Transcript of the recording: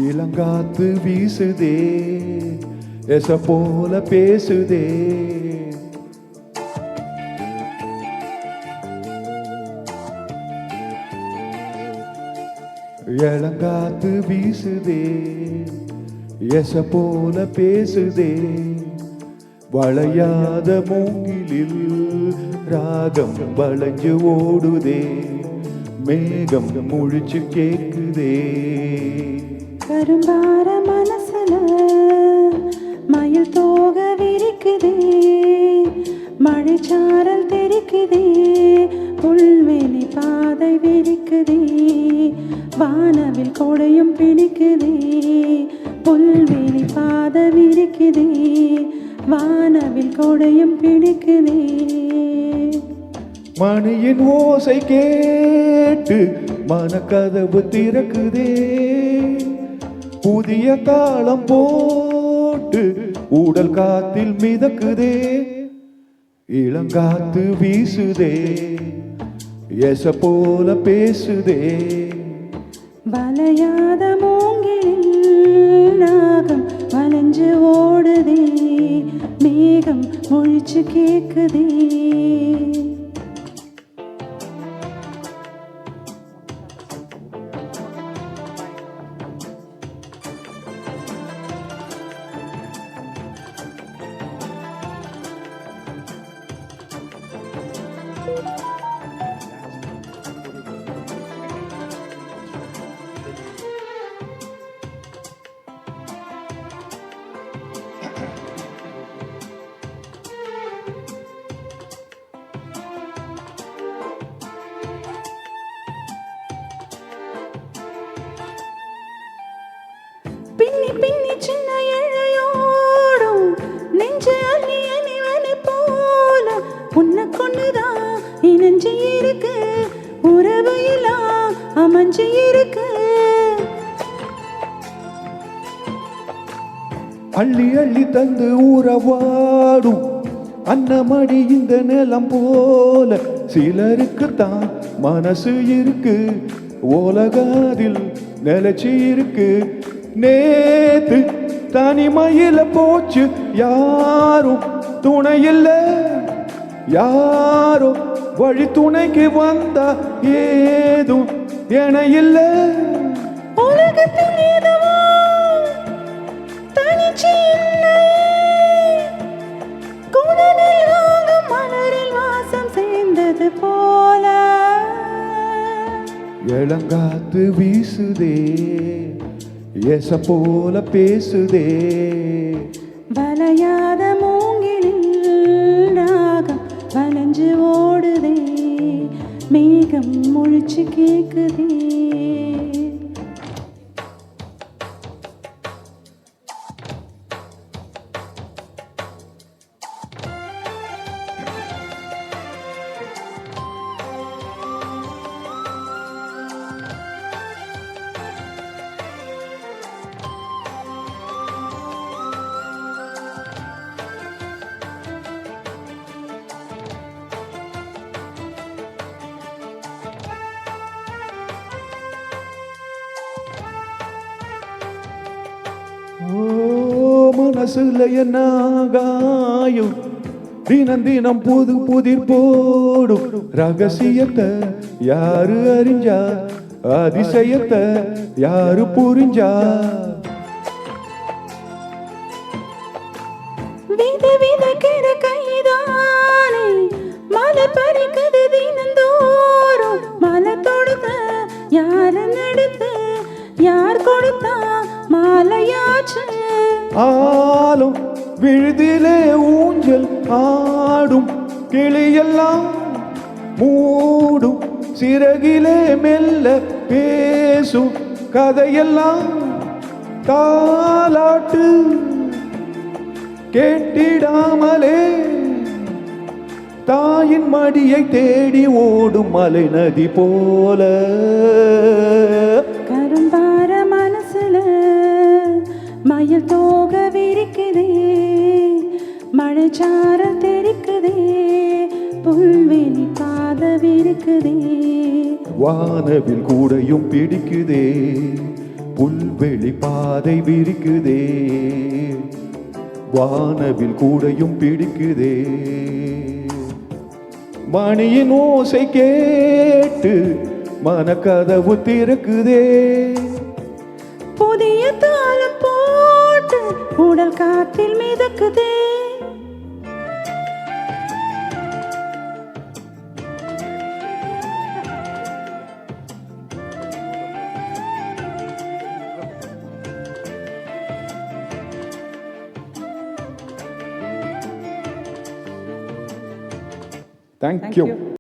இளங்காத்து வீசுதே எச போல பேசுதே. இளங்காத்து வீசுதே எச போல பேசுதே. வளையாத மூங்கிலில் ராகம் வளைஞ்சு ஓடுதே. மேகம் முழிச்சு கேக்குதே. கரும்பார மனசுல மயில் தோக விரிக்குதே. மழைச்சாரல் தெரிக்குதே. புல்வெளி பாதை விரிக்குதே. வானவில் கொடையும் பிடிக்குதே. புல்வெளி பாதை விரிக்குதே. வானவில் கொடையும் பிடிக்குதே. மணியின் ஓசை கேட்டு மனக்கதவு திறக்குதே. புதிய தாளம் போட்டு உடல் காத்தில் மிதக்குதே. இளங்காத்து வீசுதே எச போல பேசுதே. வளையாத மூங்கிலில் நாகம் வளைஞ்சு ஓடுதே. மேகம் முழிச்சு கேக்குதே. பின்னி பின்னி சின்ன இழையோடும் நெஞ்சு அள்ளி அணிவனை போல உன்னை கொண்டுதான் இணைஞ்சு இருக்கு. உறவு எல்லாம் அமைஞ்சு இருக்கு. அள்ளி அள்ளி தந்து உறவாடும் அன்னமடி இந்த நிலம் போல. சிலருக்கு தான் மனசு இருக்கு. உலகாதில் நிலைச்சி இருக்கு. நேத்து தனிமையில போச்சு யாரும் துணையில்ல. யாரோ வழி துணைக்கு வந்தா ஏதும் என இல்ல. உலகத்தில் ஏதவோ தனிச்சு இல்லை. குழலில் ராகம் மலரில் வாசம் சேர்ந்தது போல. இளங்காத்து வீசுதே எச போல பேசுதே. வளையாத மூங்கிலில் ராகம் வளைஞ்சு ஓடுதே. மேகம் முழிச்சு கேக்குதே. மனசுல என்ன காயும் தினம் தினம் புது புதிர் போடும். ரகசியத்தை யாரு அறிஞ்சா அதிசயத்தை யாரு புரிஞ்சா. வித வித கிட கைதானே மலை பறிக்குது தினந்தோறும். மலை தொடுத்த யாரு நடுத்து யார் கொடுத்தா மாலையாச்சு. ஆலும் விழுதிலே ஊஞ்சல் ஆடும் கிளியெல்லாம் மூடும். சிறகிலே மெல்ல பேசும் கதையெல்லாம் தாலாட்டு கேட்டிடாமலே. தாயின் மடியை தேடி ஓடும் மலை நதி போல. கரும்பார மனசுல மயில் தோக விரிக்குதே. மழைச்சாரல் தெரிக்குதே. புல்வெளி பாதவிருக்குதே. வானவில் கூடையும் பிடிக்குதே. புல்வெளி பாதை விரிக்குதே, வானவில் கூடையும் பிடிக்குதே. மணியின் ஓசை கேட்டு மனக்கதவு திறக்குதே. புதிய தாளம் போட்டு உடல் காற்றில் மிதக்குதே. Thank you.